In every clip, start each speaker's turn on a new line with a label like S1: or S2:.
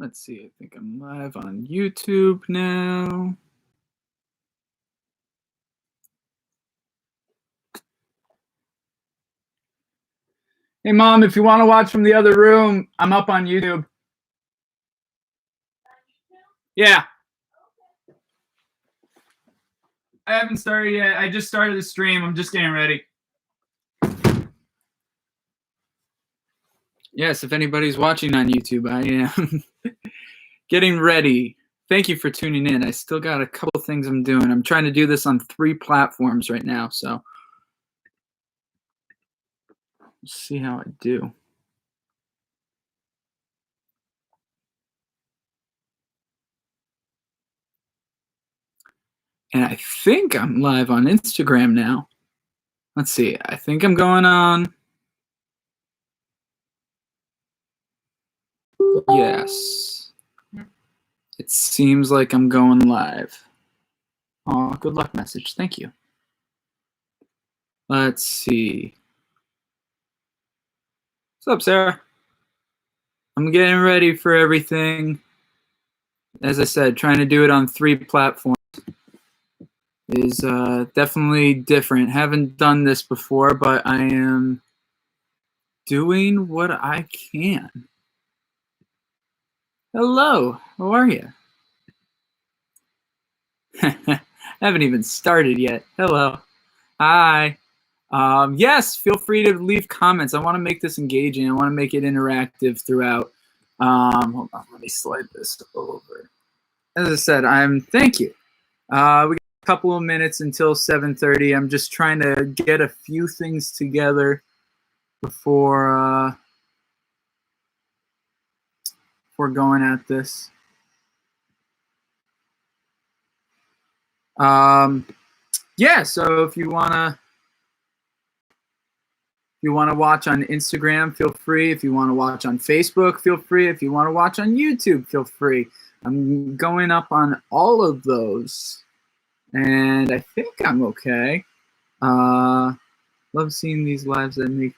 S1: Let's see, I think I'm live on YouTube now. Hey, Mom, if you want to watch from the other room, I'm up on YouTube. Yeah. I haven't started yet. I just started the stream. I'm just getting ready. Yes, if anybody's watching on YouTube, I am getting ready. Thank you for tuning in. I still got a couple things I'm doing. I'm trying to do this on 3 platforms right now, so we'll see how I do. And I think I'm live on Instagram now. Let's see. I think I'm going on. Yes. It seems like I'm going live. Oh, good luck message. Thank you. Let's see. What's up, Sarah? I'm getting ready for everything. As I said, trying to do it on 3 platforms is definitely different. Haven't done this before, but I am doing what I can. Hello, how are you? Haven't even started yet. Hello. Hi. Yes, feel free to leave comments. I want to make this engaging. I want to make it interactive throughout. Hold on, let me slide this over. As I said, thank you. We got a couple of minutes until 7:30. I'm just trying to get a few things together before going at this. Yeah, so if you wanna watch on Instagram, feel free. If you want to watch on Facebook, feel free. If you want to watch on YouTube, feel free. I'm going up on all of those, and I think I'm okay. Love seeing these lives that make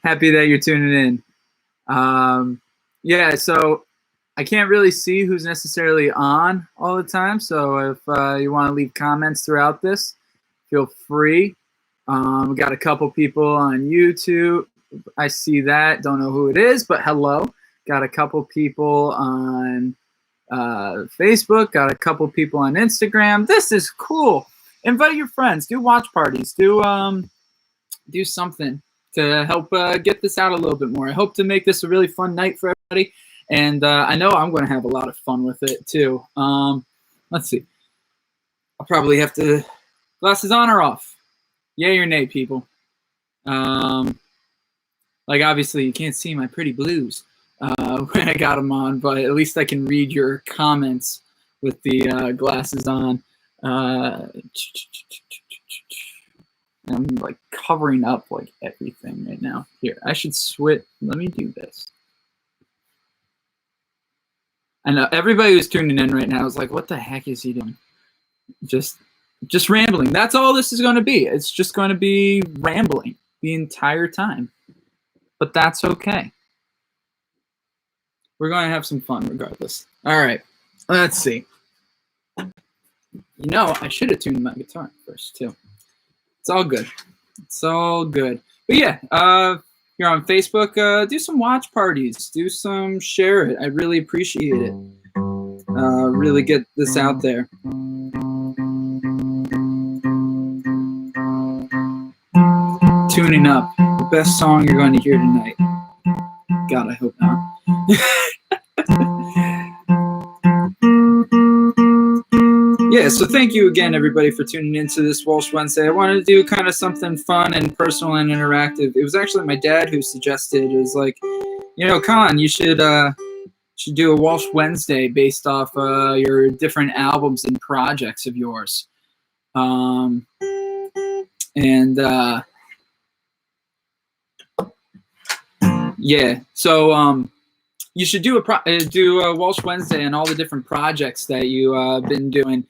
S1: happy that you're tuning in. Yeah, so I can't really see who's necessarily on all the time. So if you want to leave comments throughout this, feel free. We got a couple people on YouTube. I see that. Don't know who it is, but hello. Got a couple people on Facebook. Got a couple people on Instagram. This is cool. Invite your friends. Do watch parties. Do something to help get this out a little bit more. I hope to make this a really fun night for everybody. And I know I'm going to have a lot of fun with it, too. Let's see. I'll probably have to... Glasses on or off? Yay or nay, people? Like, obviously, you can't see my pretty blues when I got them on, but at least I can read your comments with the glasses on. I'm, like, covering up, like, everything right now. Here, I should switch. Let me do this. I know everybody who's tuning in right now is like, what the heck is he doing? Just rambling. That's all this is going to be. It's just going to be rambling the entire time. But that's okay. We're going to have some fun regardless. All right. Let's see. You know, I should have tuned my guitar first, too. It's all good. It's all good. But yeah, you're on Facebook. Do some watch parties. Do some share it. I really appreciate it. Really get this out there. Tuning up. The best song you're going to hear tonight. God, I hope not. Yeah, so thank you again, everybody, for tuning into this Walsh Wednesday. I wanted to do kind of something fun and personal and interactive. It was actually my dad who suggested. It was like, you know, Colin, you should do a Walsh Wednesday based off your different albums and projects of yours. Yeah, so you should do a Walsh Wednesday and all the different projects that you've been doing.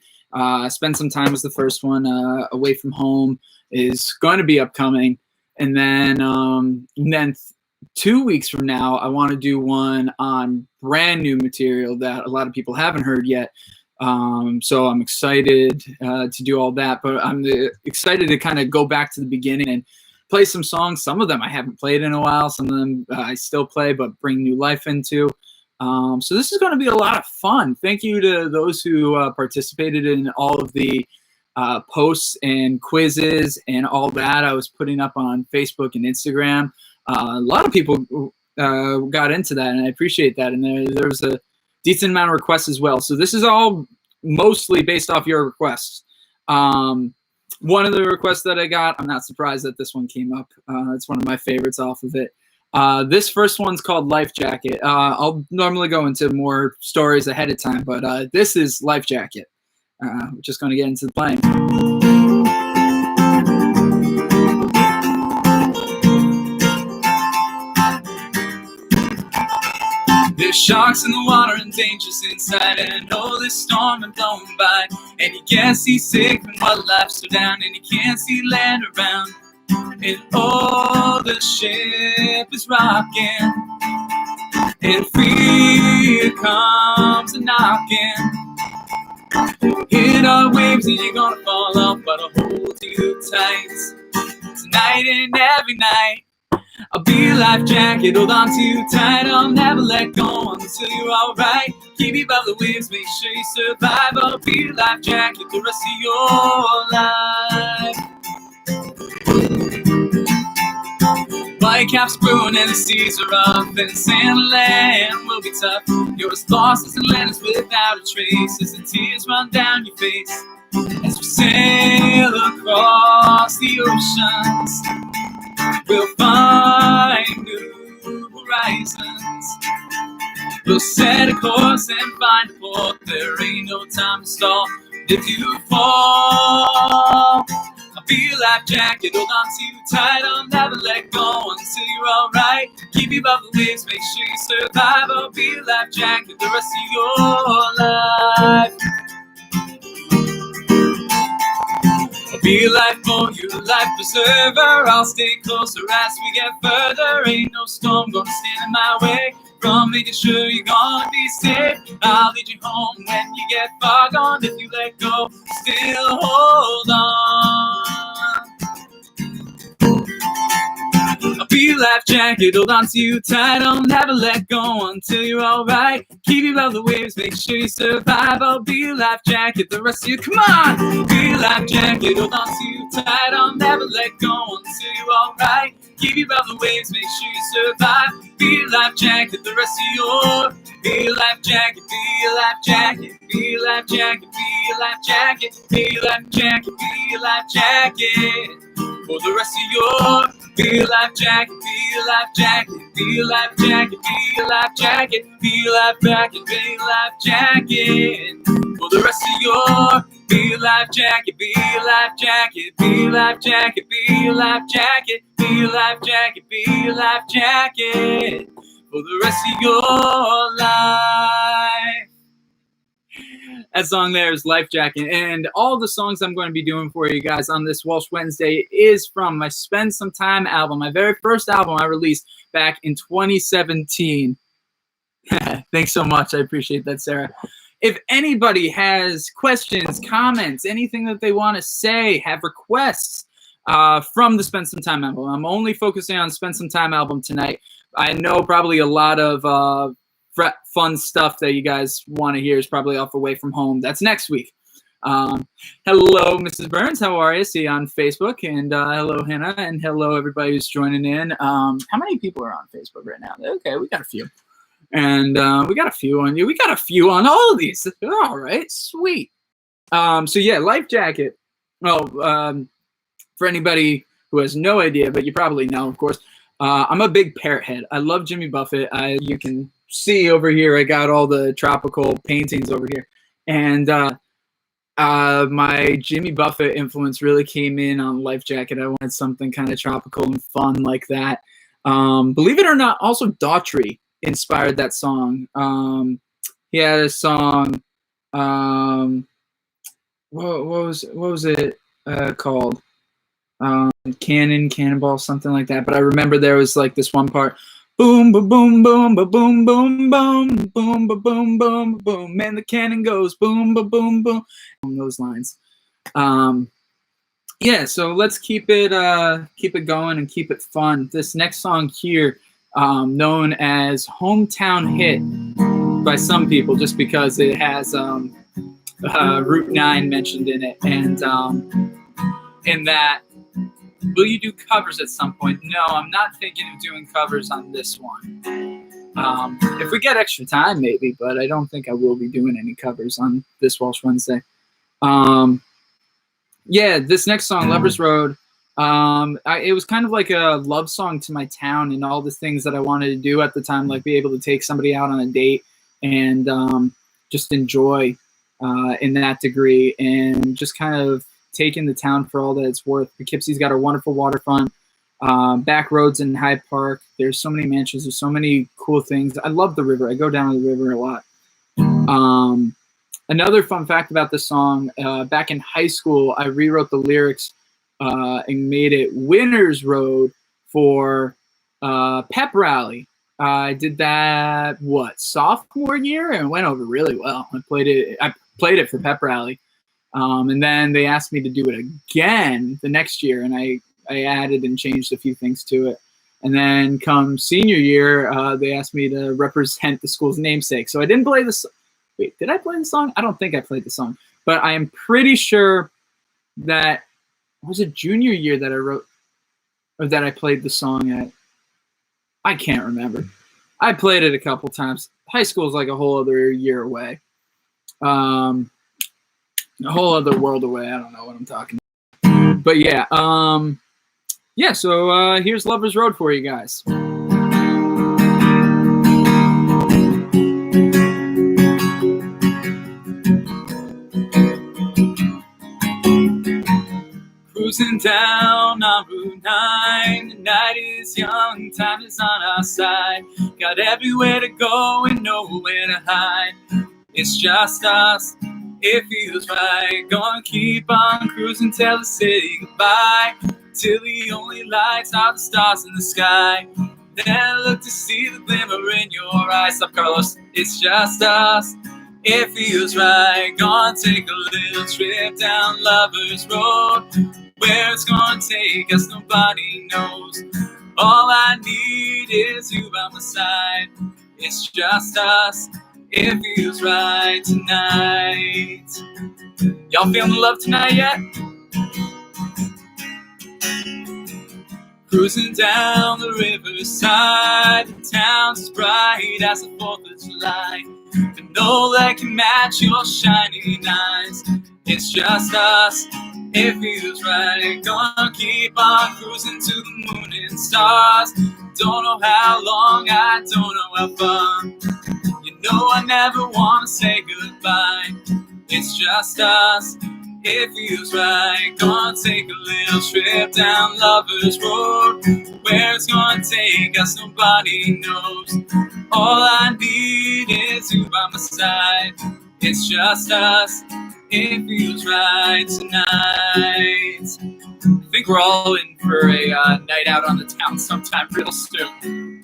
S1: Spend Some Time was the first one. Away From Home is going to be upcoming, and then 2 weeks from now, I want to do one on brand new material that a lot of people haven't heard yet. So I'm excited to do all that, but I'm excited to kind of go back to the beginning and play some songs. Some of them I haven't played in a while. Some of them I still play, but bring new life into. So this is going to be a lot of fun. Thank you to those who participated in all of the posts and quizzes and all that I was putting up on Facebook and Instagram. A lot of people got into that, and I appreciate that. And there was a decent amount of requests as well. So this is all mostly based off your requests. One of the requests that I got, I'm not surprised that this one came up. It's one of my favorites off of it. This first one's called Life Jacket. I'll normally go into more stories ahead of time, but this is Life Jacket. We're just going to get into the playing. There's sharks in the water and dangers inside, and I know this storm is blowing by. And he gets seasick when wildlife's so down, and he can't see land around. And oh, the ship is rocking, and fear comes a knocking. Hit our waves and you're gonna fall off, but I'll hold you tight tonight and every night. I'll be your life jacket, hold on too tight. I'll never let go until you're alright. Keep you above the waves, make sure you survive. I'll be your life jacket the rest of your life. Whitecaps brewing and the seas are up, and sand and land will be tough. You're as lost as Atlantis without a trace, as the tears run down your face. As we sail across the oceans, we'll find new horizons. We'll set a course and find a port. There ain't no time to stall. If you fall, I'll be your life jacket, hold on too tight. I'll never let go until you're alright. Keep you above the waves, make sure you survive. I'll be your life jacket the rest of your life. I'll be your life boy, your life preserver. I'll stay closer as we get further. Ain't no storm gonna stand in my way from making sure you're gonna be safe. I'll lead you home when you get far gone. If you let go, still hold on. I'll be your life jacket, hold on to you tight. I'll never let go until you're alright. Keep you above the waves, make sure you survive. I'll be your life jacket the rest of you. Come on! Be your life jacket, hold on to you tight. I'll never let go until you're alright. Keep you above the waves, make sure you survive. Be your life jacket the rest of your. Be your life jacket, be your life jacket. Be your life jacket, be your life jacket. Be your life jacket, be your life jacket. For the rest of your. Be your life jacket, be your life jacket. Be your life jacket, be your life jacket. Be your life jacket, be your life jacket. For the rest of your. Be your life jacket, be your life jacket. Be your life jacket, be your life jacket. Be your life jacket, be your life jacket. For the rest of your life. That song there is Life Jacket. And all the songs I'm going to be doing for you guys on this Walsh Wednesday is from my Spend Some Time album, my very first album I released back in 2017. Thanks so much. I appreciate that, Sarah. If anybody has questions, comments, anything that they want to say, have requests from the Spend Some Time album. I'm only focusing on Spend Some Time album tonight. I know probably a lot of fun stuff that you guys want to hear is probably off Away From Home. That's next week. Hello, Mrs. Burns. How are you? See you on Facebook. And hello, Hannah. And hello, everybody who's joining in. How many people are on Facebook right now? Okay, we got a few. And we got a few on you. We got a few on all of these. All right, sweet. So yeah, Life Jacket. Well, for anybody who has no idea, but you probably know, of course, I'm a big parrot head. I love Jimmy Buffett. You can see over here, I got all the tropical paintings over here. And my Jimmy Buffett influence really came in on Life Jacket. I wanted something kind of tropical and fun like that. Believe it or not, also Daughtry inspired that song. He had a song. What was it called? Cannonball, something like that. But I remember there was like this one part. Boom, ba boom, boom, ba boom, boom, boom, boom, ba boom, boom, boom, and the cannon goes boom, ba boom, boom. On those lines. Yeah, so let's keep it going and keep it fun. This next song here, known as Hometown Hit by some people, just because it has Route 9 mentioned in it, and in that. Will you do covers at some point? No, I'm not thinking of doing covers on this one. If we get extra time, maybe, but I don't think I will be doing any covers on this Walsh Wednesday. Yeah, this next song, Lover's Road, it was kind of like a love song to my town and all the things that I wanted to do at the time, like be able to take somebody out on a date and just enjoy in that degree, and just kind of taking the town for all that it's worth. Poughkeepsie's got a wonderful waterfront, back roads in Hyde Park. There's so many mansions. There's so many cool things. I love the river. I go down to the river a lot. Another fun fact about this song, back in high school, I rewrote the lyrics and made it Winner's Road for pep rally. I did that, sophomore year, and it went over really well. I played it for pep rally. And then they asked me to do it again the next year, and I added and changed a few things to it. And then come senior year, they asked me to represent the school's namesake. So I didn't play this. Wait, did I play the song? I don't think I played the song. But I am pretty sure that it was a junior year that I wrote, or that I played the song at. I can't remember. I played it a couple times. High school is like a whole other year away. A whole other world away. I don't know what I'm talking about. But yeah, so here's Lover's Road for you guys. Cruising down on Route 9, the night is young, time is on our side. Got everywhere to go and nowhere to hide. It's just us, it feels right. Gonna keep on cruising till the city goodbye, till the only lights are the stars in the sky. Then I look to see the glimmer in your eyes. Up close, it's just us, it feels right. Gonna take a little trip down Lover's Road. Where it's gonna take us, nobody knows. All I need is you by my side. It's just us, it feels right tonight. Y'all feeling the love tonight yet? Cruising down the riverside, the town's as bright as the 4th of July. But no light can match your shining eyes. It's just us, it feels right. Gonna keep on cruising to the moon and stars. Don't know how long, I don't know how far. You know I never wanna say goodbye. It's just us, it feels right. Gonna take a little trip down Lover's Road. Where it's gonna take us, nobody knows. All I need is you by my side. It's just us, it feels right tonight. I think we're all in for a night out on the town sometime real soon.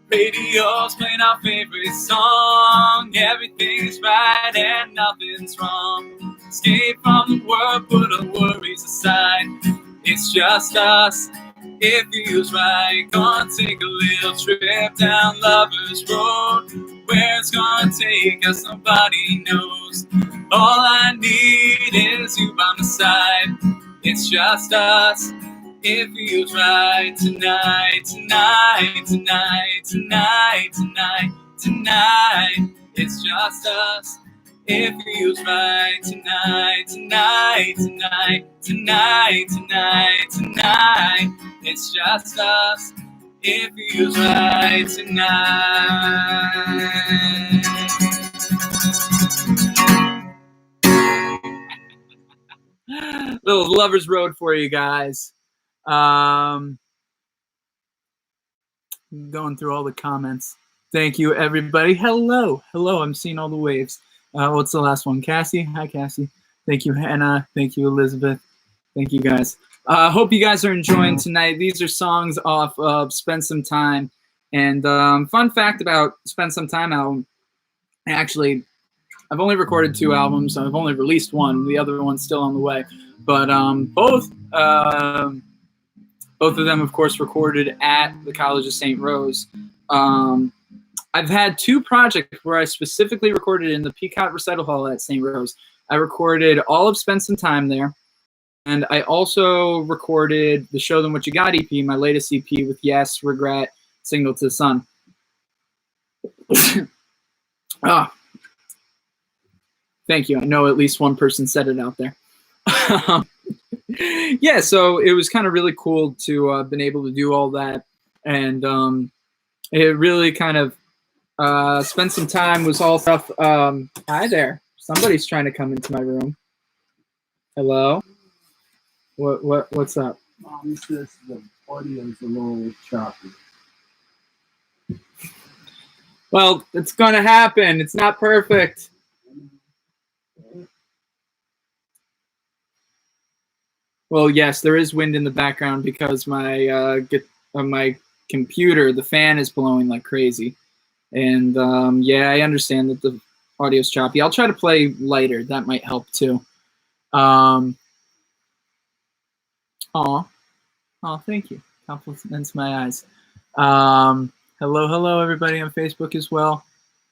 S1: Radio's playing our favorite song. Everything's right and nothing's wrong. Escape from the world, put our worries aside. It's just us, it feels right. Gonna take a little trip down Lover's Road. Where it's gonna take us, nobody knows. All I need is you by my side. It's just us, it feels right tonight, tonight, tonight, tonight, tonight, tonight. It's just us, it feels right tonight, tonight, tonight, tonight, tonight, tonight. It's just us, it feels right tonight. Little Lover's Road for you guys. Going through all the comments. Thank you, everybody. Hello. I'm seeing all the waves. What's the last one? Cassie? Hi, Cassie. Thank you, Hannah. Thank you, Elizabeth. Thank you, guys. Hope you guys are enjoying tonight. These are songs off of Spend Some Time. And fun fact about Spend Some Time album, actually, I've only recorded 2 albums. I've only released one. The other one's still on the way. But both of them, of course, recorded at the College of St. Rose. I've had 2 projects where I specifically recorded in the Peacock Recital Hall at St. Rose. I recorded all of Spend Some Time there. And I also recorded the Show Them What You Got EP, my latest EP with Yes, Regret, Signal to the Sun. Thank you. I know at least one person said it out there. Yeah, so it was kind of really cool to have been able to do all that. And it really kind of spent some time, was all stuff. Hi there. Somebody's trying to come into my room. Hello? What's up?
S2: He says the audio is a little choppy.
S1: Well, it's going to happen. It's not perfect. Well, yes, there is wind in the background because my computer, the fan is blowing like crazy. And yeah, I understand that the audio's choppy. I'll try to play lighter. That might help too. Oh, thank you. Compliments my eyes. Hello, everybody on Facebook as well.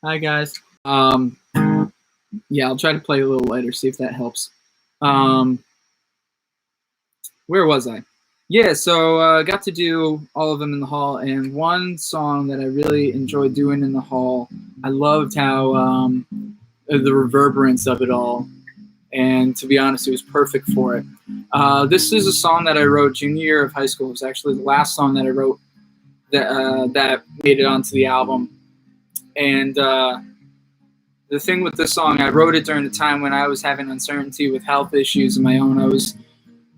S1: Hi, guys. Yeah, I'll try to play a little lighter, see if that helps. Where was I? Yeah, so I got to do all of them in the hall, and one song that I really enjoyed doing in the hall, I loved how the reverberance of it all, and to be honest, it was perfect for it. This is a song that I wrote junior year of high school. It was actually the last song that I wrote that made it onto the album. And the thing with this song, I wrote it during the time when I was having uncertainty with health issues of my own.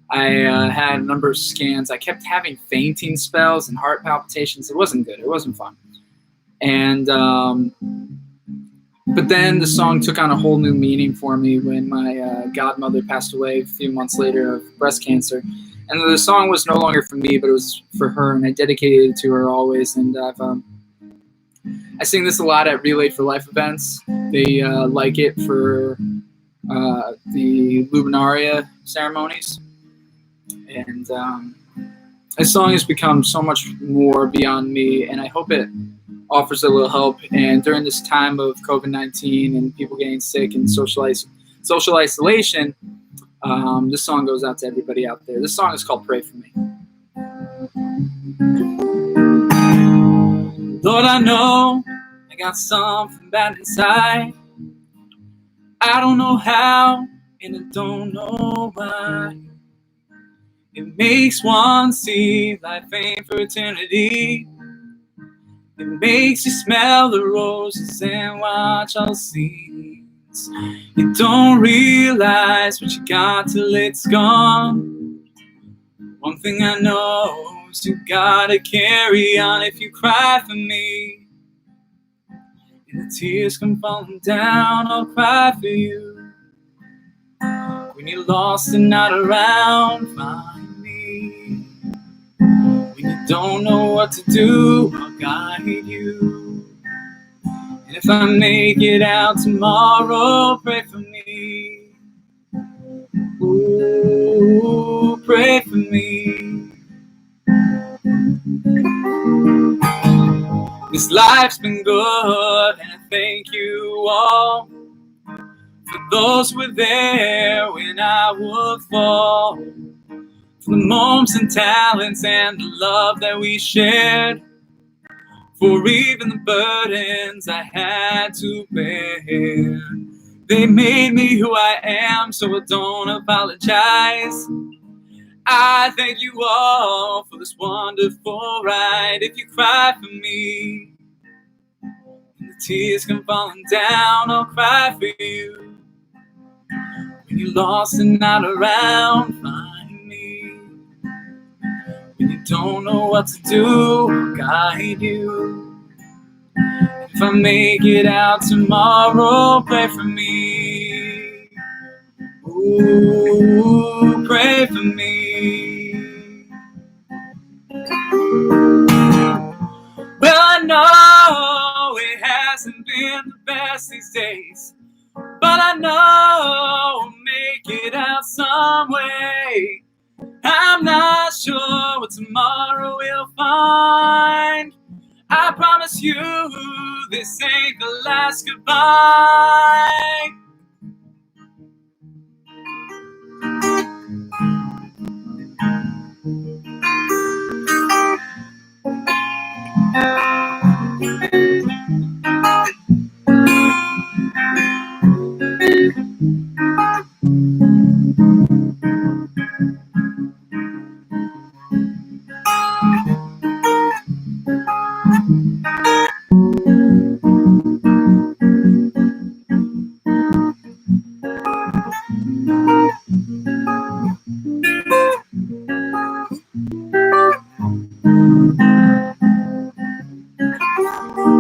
S1: I had a number of scans. I kept having fainting spells and heart palpitations. It wasn't good. It wasn't fun. And but then the song took on a whole new meaning for me when my godmother passed away a few months later of breast cancer. And the song was no longer for me, but it was for her, and I dedicated it to her always. And I sing this a lot at Relay for Life events. They like it for the Luminaria ceremonies. And this song has become so much more beyond me, and I hope it offers a little help. And during this time of COVID-19 and people getting sick and social isolation, this song goes out to everybody out there. This song is called Pray For Me. Lord, I know I got something bad inside. I don't know how, and I don't know why. It makes one see life ain't for eternity. It makes you smell the roses and watch all seeds. You don't realize what you got till it's gone. One thing I know is you gotta carry on. If you cry for me and the tears come falling down, I'll cry for you. When you're lost and not around, find me. When you don't know what to do, I'll guide you. And if I make it out tomorrow, pray for me. Ooh, pray for me. This life's been good, and I thank you all for those who were there when I would fall. For the moments and talents and the love that we shared. For even the burdens I had to bear. They made me who I am, so I don't apologize. I thank you all for this wonderful ride. If you cry for me and the tears come falling down, I'll cry for you. When you're lost and not around, find me. When you don't know what to do, I'll guide you. If I make it out tomorrow, pray for me. Ooh, pray for me. Well, been the best these days, but I know I'll make it out some way. I'm not sure what tomorrow will find. I promise you this ain't the last goodbye.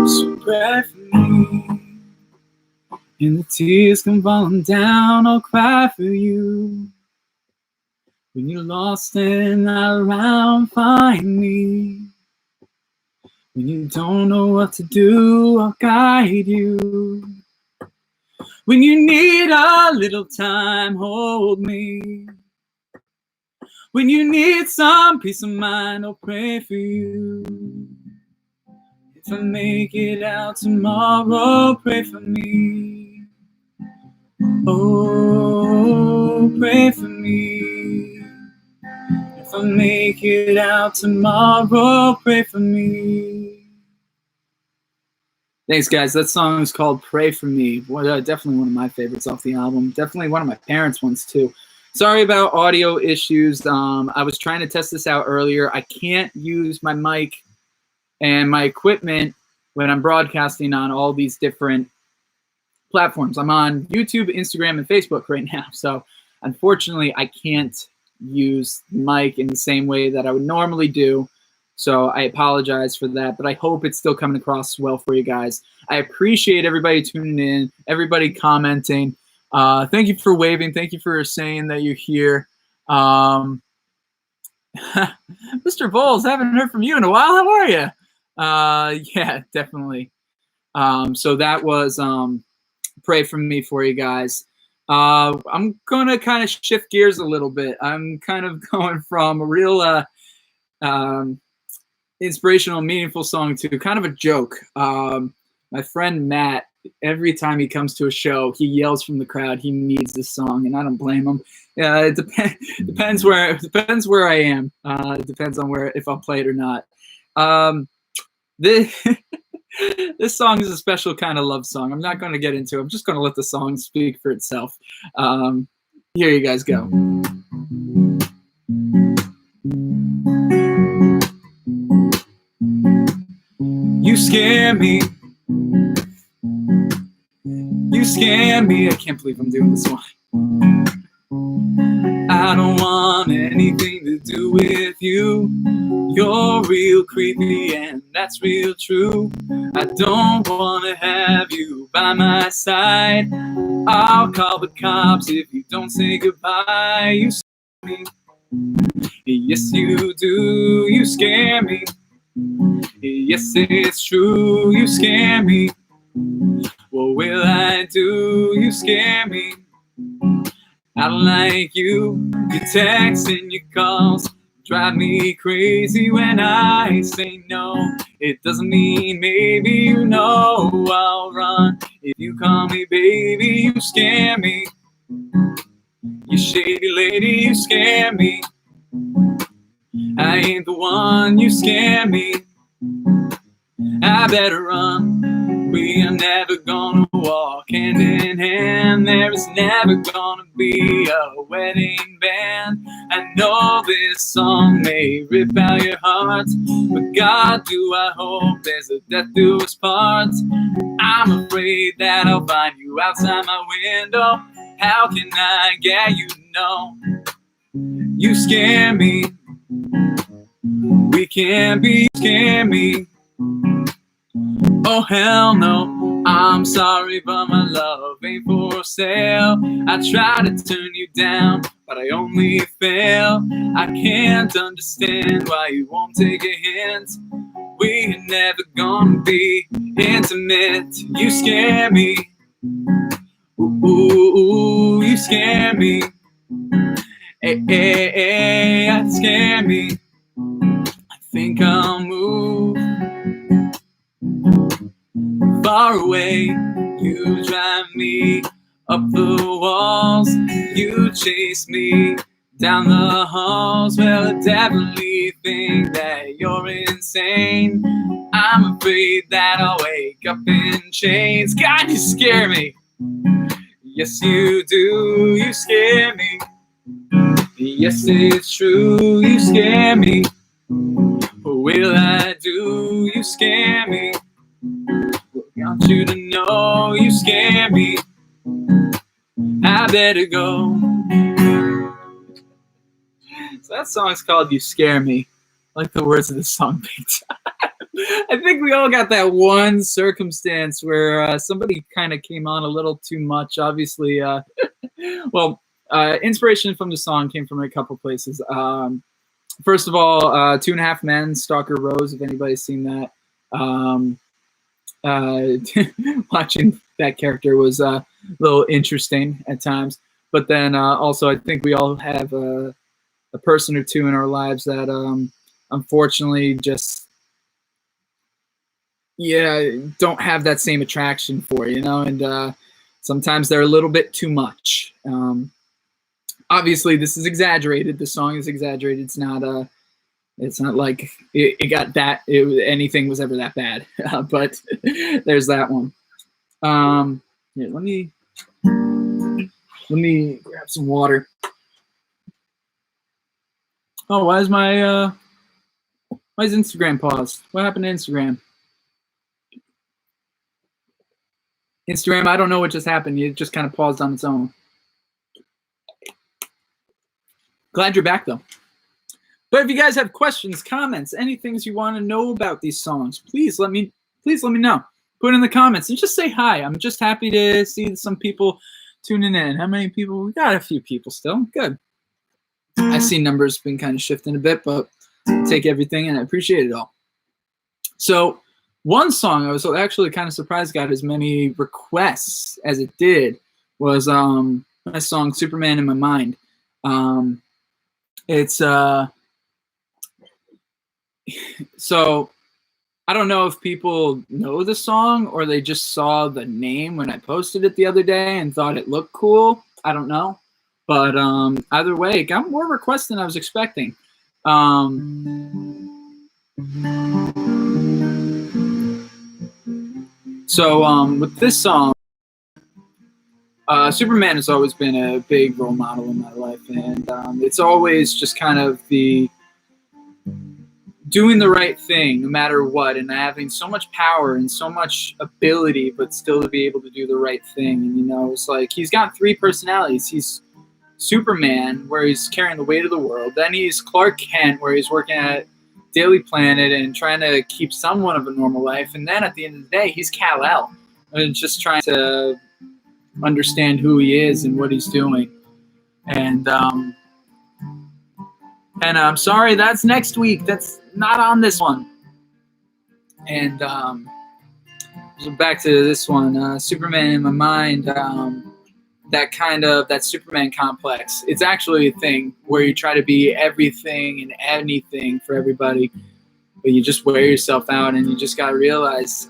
S1: So pray for me. And the tears come falling down, I'll cry for you. When you're lost and not around, find me. When you don't know what to do, I'll guide you. When you need a little time, hold me. When you need some peace of mind, I'll pray for you. If I make it out tomorrow, pray for me. Oh, pray for me. If I make it out tomorrow, pray for me. Thanks, guys. That song is called Pray For Me. Definitely one of my favorites off the album. Definitely one of my parents' ones, too. Sorry about audio issues. I was trying to test this out earlier. I can't use my mic and my equipment when I'm broadcasting on all these different platforms. I'm on YouTube, Instagram, and Facebook right now. So unfortunately, I can't use mic in the same way that I would normally do. So I apologize for that, but I hope it's still coming across well for you guys. I appreciate everybody tuning in, everybody commenting. Thank you for waving. Thank you for saying that you're here. Mr. Bowles, haven't heard from you in a while. How are you? Yeah, definitely. So that was Pray For Me for you guys. I'm going to kind of shift gears a little bit. I'm kind of going from a real inspirational, meaningful song to kind of a joke. My friend Matt, every time he comes to a show, he yells from the crowd he needs this song, and I don't blame him. Yeah, it depends where I am. It depends on if I'll play it or not. This song is a special kind of love song. I'm not going to get into it. I'm just going to let the song speak for itself. Here you guys go. You scare me. You scare me. I can't believe I'm doing this one. I don't want anything to do with you. You're real creepy and that's real true. I don't want to have you by my side. I'll call the cops if you don't say goodbye. You scare me. Yes, you do. You scare me. Yes, it's true. You scare me. What will I do? You scare me. I don't like you. Your texts and your calls drive me crazy when I say no. It doesn't mean maybe you know I'll run if you call me baby. You scare me. You shady lady, you scare me. I ain't the one, you scare me. I better run. We are never gonna walk hand in hand. There is never gonna be a wedding band. I know this song may rip out your heart, but God, do I hope there's a death do us part. I'm afraid that I'll find you outside my window. How can I get you to know? You scare me. We can't be, scare me. Oh hell no, I'm sorry but my love ain't for sale. I try to turn you down, but I only fail. I can't understand why you won't take a hint. We're never gonna be intimate. You scare me. Ooh, ooh, ooh, you scare me. Hey, hey, hey, you scare me. I think I'll move far away. You drive me up the walls. You chase me down the halls. Well, I definitely think that you're insane. I'm afraid that I'll wake up in chains. God, you scare me. Yes, you do. You scare me. Yes, it's true. You scare me. What will I do? You scare me. I want you to know you scare me. I better go. So that song's called You Scare Me. I like the words of the song big time. I think we all got that one circumstance where somebody kind of came on a little too much. Obviously, inspiration from the song came from a couple places. First of all, 2.5 Men, Stalker Rose, if anybody's seen that. Watching that character was a little interesting at times. But then also, I think we all have a person or two in our lives that unfortunately just don't have that same attraction for, and sometimes they're a little bit too much. Obviously this is exaggerated. The song is exaggerated. It's not like it got that anything was ever that bad. But there's that one. Let me grab some water. Oh, why is Instagram paused? What happened to Instagram? Instagram, I don't know what just happened. It just kind of paused on its own. Glad you're back, though. But if you guys have questions, comments, any things you want to know about these songs, please let me know. Put it in the comments and just say hi. I'm just happy to see some people tuning in. How many people? We got a few people still. Good. I see numbers been kind of shifting a bit, but I take everything and I appreciate it all. So one song I was actually kind of surprised got as many requests as it did was my song Superman in My Mind. It's so I don't know if people know the song or they just saw the name when I posted it the other day and thought it looked cool. I don't know. But either way, it got more requests than I was expecting. With this song, Superman has always been a big role model in my life, and it's always just kind of the doing the right thing no matter what, and having so much power and so much ability, but still to be able to do the right thing. And it's like he's got 3 personalities. He's Superman, where he's carrying the weight of the world. Then he's Clark Kent, where he's working at Daily Planet and trying to keep somewhat of a normal life. And then at the end of the day, he's Kal-El, and just trying to understand who he is and what he's doing. And I'm sorry, that's next week. That's not on this one. And so back to this one, Superman in My Mind. That Superman complex. It's actually a thing where you try to be everything and anything for everybody, but you just wear yourself out, and you just got to realize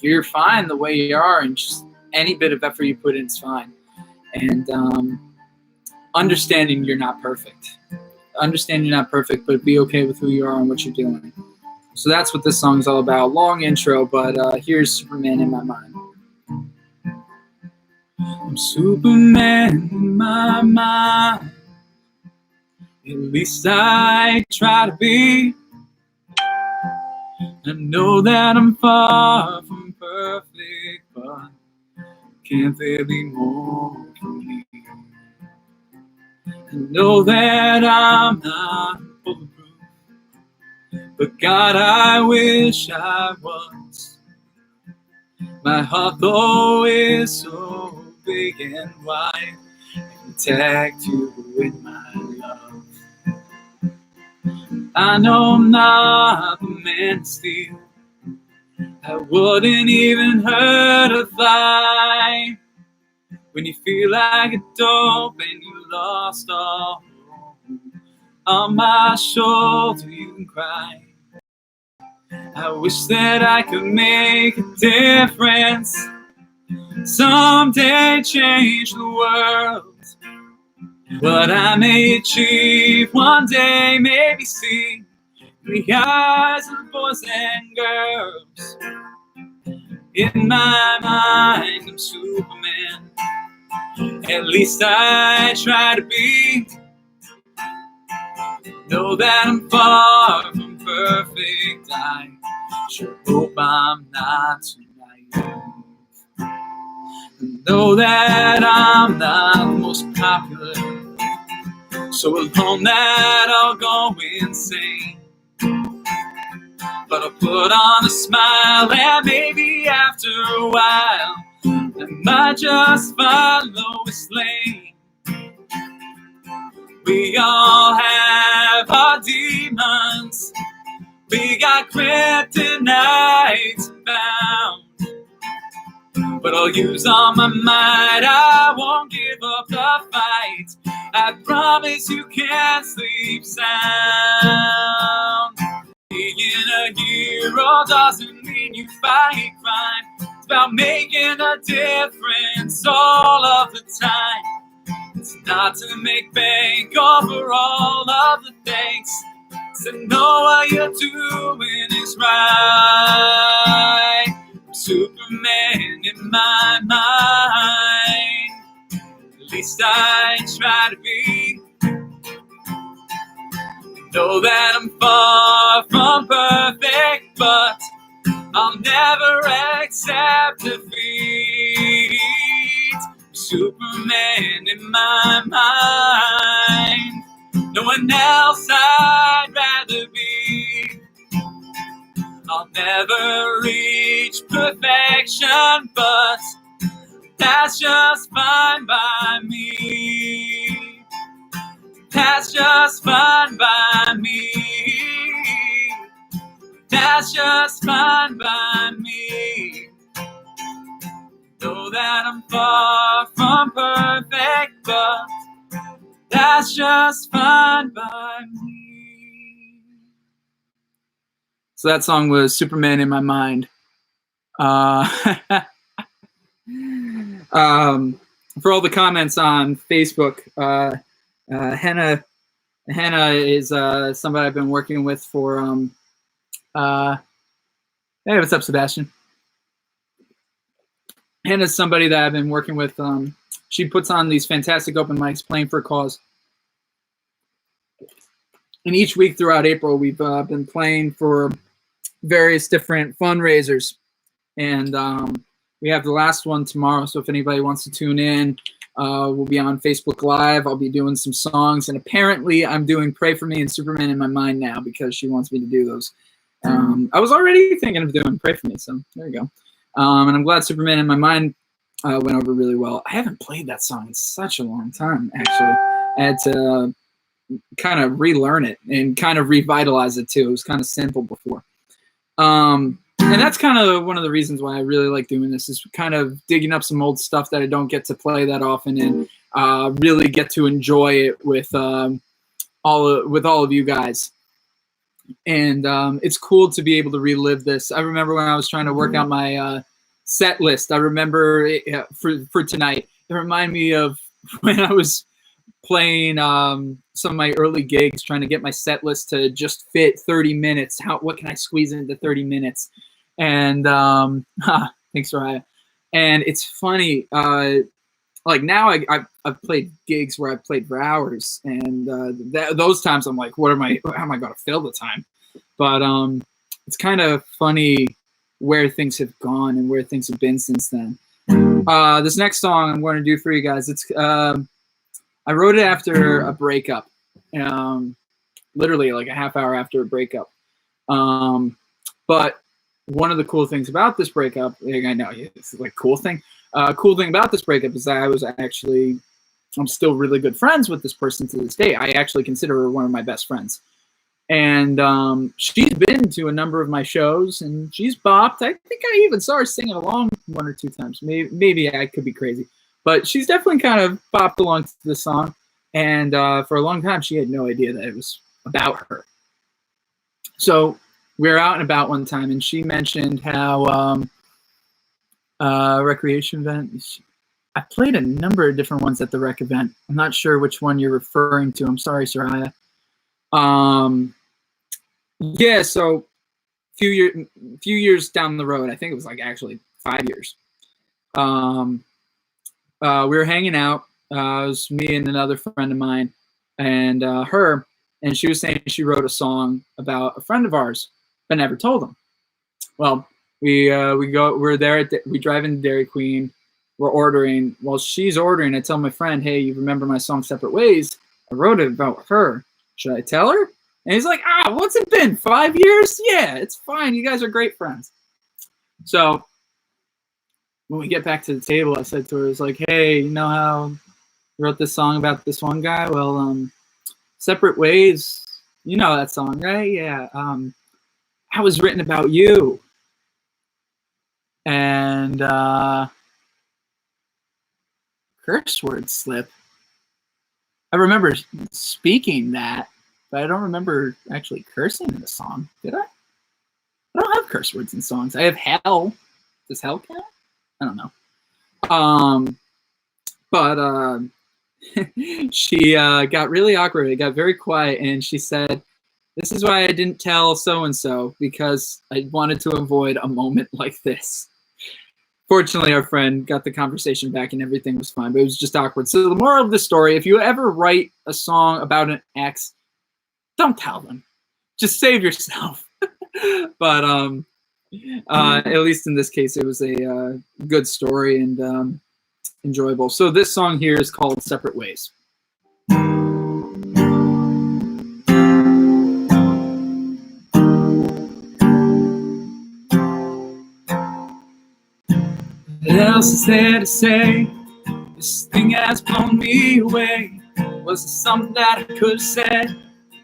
S1: you're fine the way you are, and just any bit of effort you put in is fine. And understanding you're not perfect. Understand you're not perfect, but be okay with who you are and what you're doing. So that's what this song is all about. Long intro, but here's Superman in My Mind. I'm Superman in my mind. At least I try to be. I know that I'm far from perfect, but can't there be more for me? I know that I'm not bulletproof, but God, I wish I was. My heart, though, is so big and wide, and protect you with my love. I know I'm not the man to steal. I I wouldn't even hurt a fly. When you feel like a dope and you lost all hope, on my shoulder you can cry. I wish that I could make a difference, someday change the world. What I may achieve one day, maybe see in the eyes of boys and girls. In my mind, I'm Superman. At least I try to be. Know that I'm far from perfect. I sure hope I'm not too naive. Know that I'm not the most popular, so alone that I'll go insane. But I'll put on a smile, and maybe after a while I might just follow his lane. We all have our demons, we got kryptonite bound. But I'll use all my might, I won't give up the fight. I promise you can't sleep sound. Being a hero doesn't mean you fight crime. It's about making a difference all of the time. It's not to make bank over all of the thanks. It's to know what you're doing is right. I'm Superman in my mind. At least I try to be. Know that I'm far from perfect, but I'll never accept defeat. Superman in my mind. No one else I'd rather be. I'll never reach perfection, but that's just fine by me. That's just fine by me. That's just fine by me. Know that I'm far from perfect, but that's just fine by me. So that song was Superman in My Mind. For all the comments on Facebook, Hannah is somebody I've been working with for hey, what's up, Sebastian? Hannah's somebody that I've been working with. She puts on these fantastic open mics, playing for a cause. And each week throughout April, we've been playing for various different fundraisers. And we have the last one tomorrow. So if anybody wants to tune in, we'll be on Facebook Live. I'll be doing some songs. And apparently I'm doing Pray For Me and Superman in My Mind now because she wants me to do those. I was already thinking of doing Pray For Me. So there you go. And I'm glad Superman in My Mind went over really well. I haven't played that song in such a long time, actually. I had to kind of relearn it and kind of revitalize it, too. It was kind of simple before. And that's kind of one of the reasons why I really like doing this, is kind of digging up some old stuff that I don't get to play that often and really get to enjoy it with all of you guys. And it's cool to be able to relive this. I remember when I was trying to work out my set list. I remember for tonight, it reminded me of when I was playing some of my early gigs, trying to get my set list to just fit 30 minutes. What can I squeeze into 30 minutes? And thanks, Raya. And it's funny, like now I've played gigs where I've played for hours, and those times I'm like, how am I going to fill the time? But it's kind of funny where things have gone and where things have been since then. This next song I'm going to do for you guys, it's I wrote it after a breakup, literally like a half hour after a breakup. But one of the cool things about this breakup, I know it's like cool thing about this breakup is that I'm still really good friends with this person to this day. I actually consider her one of my best friends. And she's been to a number of my shows, and she's bopped. I think I even saw her singing along one or two times. Maybe I could be crazy, but she's definitely kind of bopped along to the song. And for a long time, she had no idea that it was about her. So we were out and about one time, and she mentioned how recreation event. I played a number of different ones at the rec event. I'm not sure which one you're referring to. I'm sorry, Soraya. Yeah, so few years down the road, I think it was like actually 5 years. We were hanging out. It was me and another friend of mine, and her, and she was saying she wrote a song about a friend of ours, but never told him. Well, we drive into Dairy Queen. We're ordering. While she's ordering, I tell my friend, "Hey, you remember my song Separate Ways? I wrote it about her. Should I tell her?" And he's like, what's it been? 5 years? Yeah, it's fine. You guys are great friends. So when we get back to the table, I said to her, "It's like, hey, you know how you wrote this song about this one guy? Well, Separate Ways, you know that song, right? Yeah. That was written about you." And curse word slip. I remember speaking that, but I don't remember actually cursing in the song. Did I? I don't have curse words in songs. I have hell. Does hell count? I don't know. But she got really awkward. It got very quiet, and she said, "This is why I didn't tell so-and-so, because I wanted to avoid a moment like this." Fortunately, our friend got the conversation back and everything was fine, but it was just awkward. So the moral of the story, if you ever write a song about an ex, don't tell them. Just save yourself. But at least in this case, it was a good story and enjoyable. So this song here is called Separate Ways. What else is there to say? This thing has blown me away. Was it something that I could have said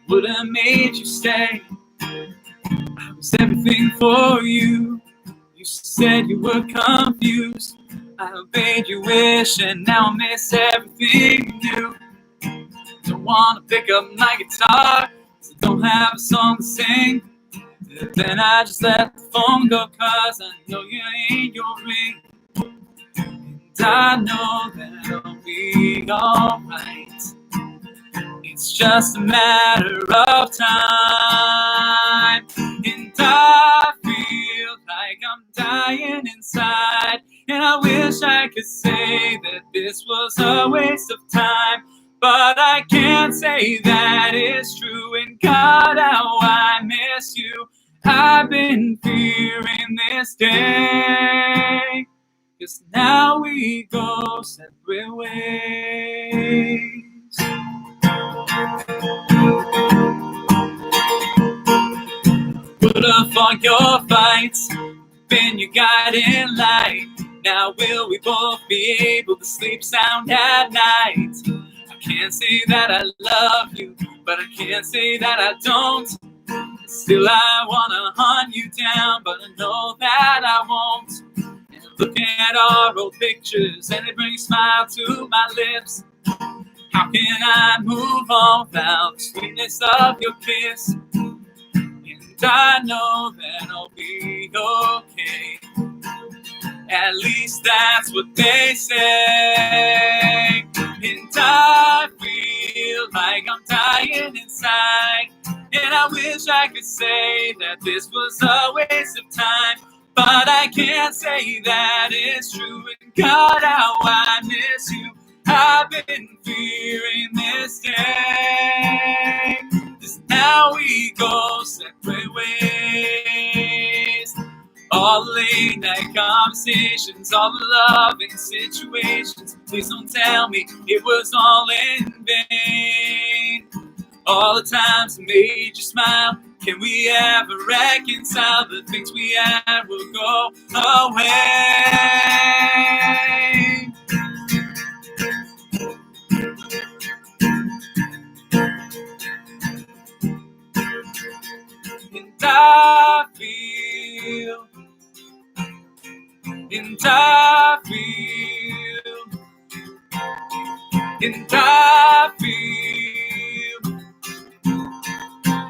S1: would have made you stay? I was everything for you. You said you were confused. I obeyed your wish, and now I miss everything you do. Don't want to pick up my guitar, so don't have a song to sing. Then I just let the phone go, 'cause I know you ain't your ring. I know that I'll be alright. It's just a matter of time. And I feel like I'm dying inside. And I wish I could say that this was a waste of time. But I can't say that it's true. And God, how I miss you. I've been fearing this day. 'Cause now we go separate ways. Put up all your fights, been your guiding light. Now will we both be able to sleep sound at night? I can't say that I love you, but I can't say that I don't. Still I wanna hunt you down, but I know that I won't. Look at our old pictures and they bring a smile to my lips. How can I move on without the sweetness of your kiss? And I know that I'll be okay. At least that's what they say. And I feel like I'm dying inside. And I wish I could say that this was a waste of time. But I can't say that it's true. And God, how I miss you. I've been fearing this day. 'Cause now we go separate ways. All the late night conversations, all the loving situations. Please don't tell me it was all in vain. All the times I made you smile. Can we ever reconcile? The things we had will go away. And I feel, and I feel,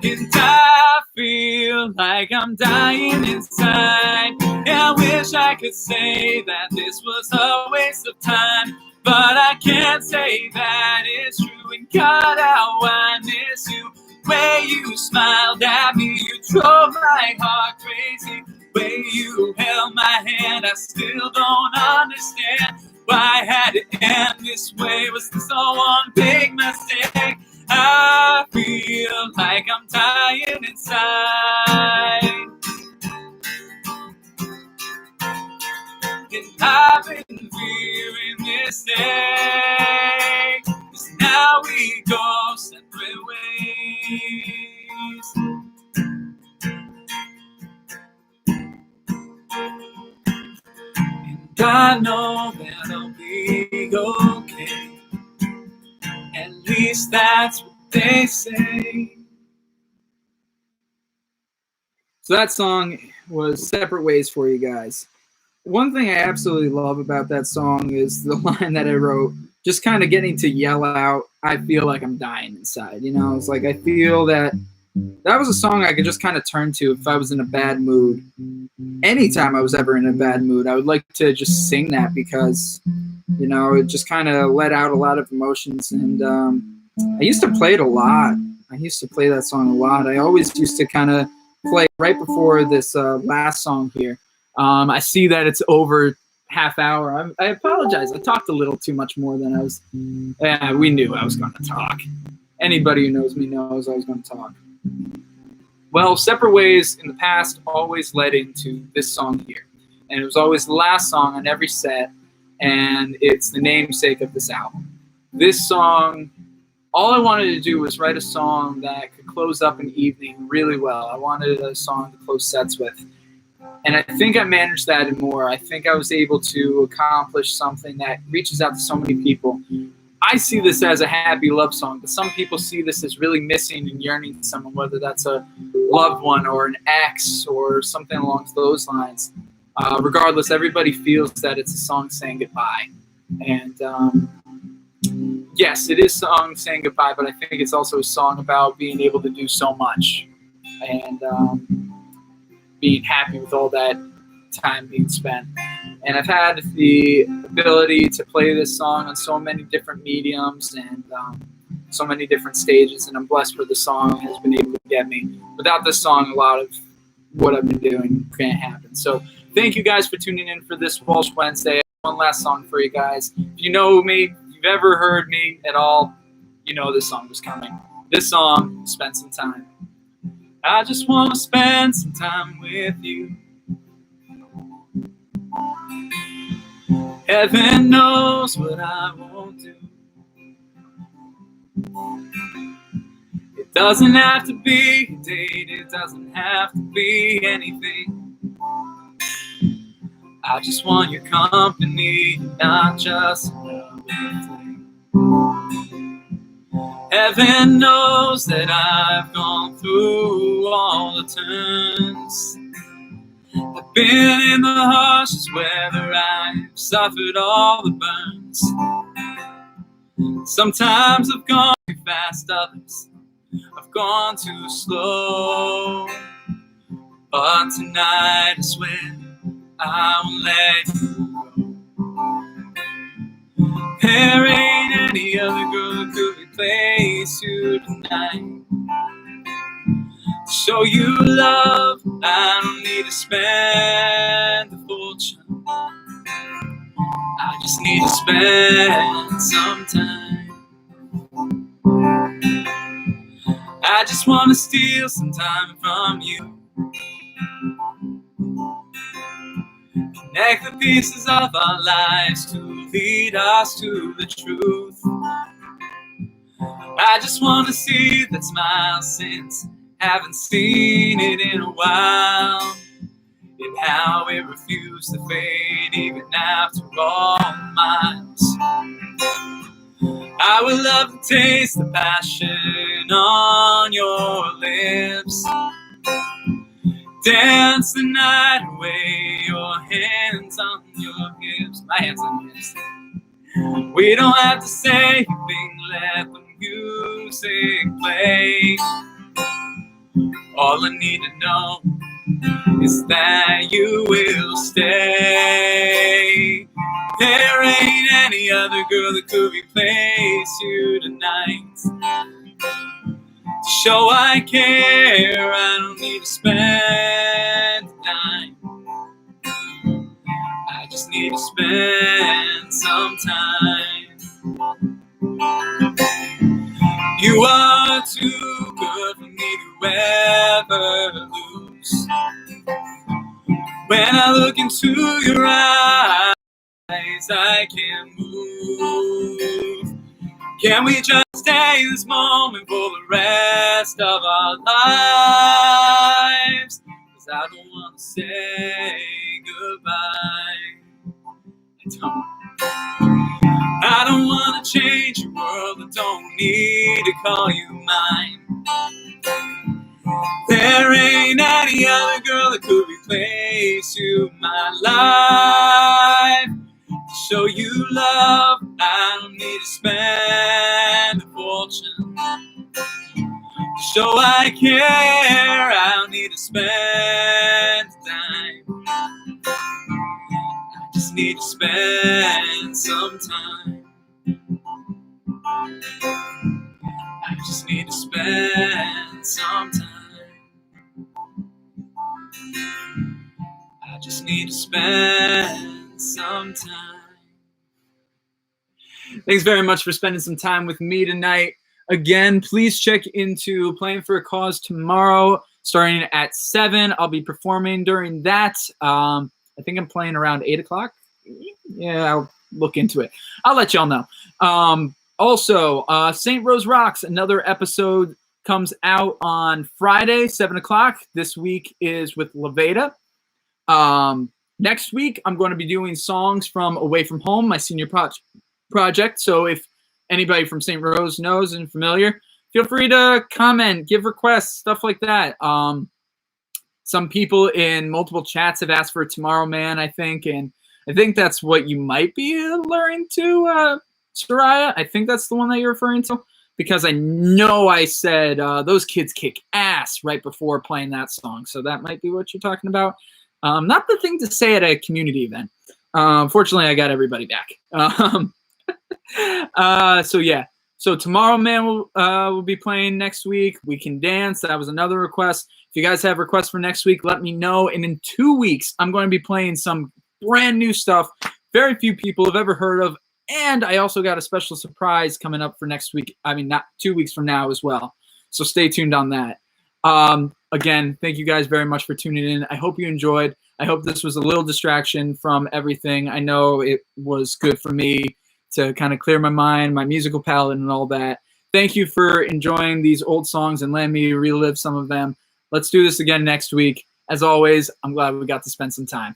S1: and I feel like I'm dying inside. And I wish I could say that this was a waste of time, but I can't say that it's true. And God, how I miss you. Way you smiled at me, you drove my heart crazy. Way you held my hand, I still don't understand why I had to end this way. Was this all one big mistake? I feel like I'm dying inside. And I've been fearing this day, 'cause now we go separate ways. And I know that I'll be okay. At least that's what they say. So that song was Separate Ways for you guys. One thing I absolutely love about that song is the line that I wrote, just kind of getting to yell out, I feel like I'm dying inside. You know, it's like I feel that was a song I could just kind of turn to if I was in a bad mood. Anytime I was ever in a bad mood, I would like to just sing that because, you know, it just kind of let out a lot of emotions. And I used to play it a lot. I used to play that song a lot. I always used to kind of play right before this last song here. I see that it's over half hour. I apologize. I talked a little too much more than I was. Yeah, we knew I was going to talk. Anybody who knows me knows I was going to talk. Well, Separate Ways in the past always led into this song here. And it was always the last song on every set. And it's the namesake of this album. This song, all I wanted to do was write a song that could close up an evening really well. I wanted a song to close sets with. And I think I managed that and more. I think I was able to accomplish something that reaches out to so many people. I see this as a happy love song, but some people see this as really missing and yearning to someone, whether that's a loved one or an ex or something along those lines. Regardless, everybody feels that it's a song saying goodbye. And yes, it is a song saying goodbye, but I think it's also a song about being able to do so much and being happy with all that time being spent. And I've had the ability to play this song on so many different mediums and so many different stages, and I'm blessed where the song has been able to get me. Without this song, a lot of what I've been doing can't happen. So thank you guys for tuning in for this Walsh Wednesday. One last song for you guys. If you know me, if you've ever heard me at all, you know this song was coming. This song, Spend Some Time. I just want to spend some time with you. Heaven knows what I won't do. It doesn't have to be a date, it doesn't have to be anything. I just want your company, not just another thing. Heaven knows that I've gone through all the turns. I've been in the harshest weather, I've suffered all the burns. Sometimes I've gone too fast, others I've gone too slow. But tonight is when I will let you go. There ain't any other girl who could replace you tonight. To show you love, I don't need to spend a fortune. I just need to spend some time. I just want to steal some time from you. Connect the pieces of our lives to lead us to the truth. I just want to see that smile since haven't seen it in a while. And how it refused to fade even after all the miles. I would love to taste the passion on your lips. dance the night away, your hands on your hips, my hands on your hips. We don't have to say a thing, let the music play. All I need to know is that you will stay. There ain't any other girl that could replace you tonight. To show I care, I don't need to spend the night. I just need to spend some time. You are too good for me to ever lose. When I look into your eyes, I can't move. Can we just stay in this moment for the rest of our lives? 'Cause I don't want to say goodbye. I don't want to change your world, I don't need to call you mine. There ain't any other girl that could replace you in my life. To show you love, I don't need to spend a fortune. To show I care, I don't need to spend a dime. I just need to spend some time. I just need to spend some time. I just need to spend some time. Thanks very much for spending some time with me tonight. Again, please check into Playing for a Cause tomorrow, starting at 7. I'll be performing during that. I think I'm playing around 8 o'clock. Yeah, I'll look into it. I'll let y'all know. Also, St. Rose Rocks, another episode comes out on Friday, 7 o'clock. This week is with Levada. Next week, I'm going to be doing songs from Away From Home, my senior project. So if anybody from St. Rose knows and familiar, feel free to comment, give requests, stuff like that. Some people in multiple chats have asked for Tomorrow Man, I think, and I think that's what you might be alluring to, Soraya. I think that's the one that you're referring to, because I know I said those kids kick ass right before playing that song. So that might be what you're talking about. Not the thing to say at a community event. Fortunately, I got everybody back. So yeah. So Tomorrow Man will be playing next week. We Can Dance. That was another request. If you guys have requests for next week, let me know. And in 2 weeks, I'm going to be playing some brand new stuff very few people have ever heard of. And I also got a special surprise coming up for next week. I mean, not 2 weeks from now as well. So stay tuned on that. Again, thank you guys very much for tuning in. I hope you enjoyed. I hope this was a little distraction from everything. I know it was good for me to kind of clear my mind, my musical palette and all that. Thank you for enjoying these old songs and letting me relive some of them. Let's do this again next week. As always, I'm glad we got to spend some time.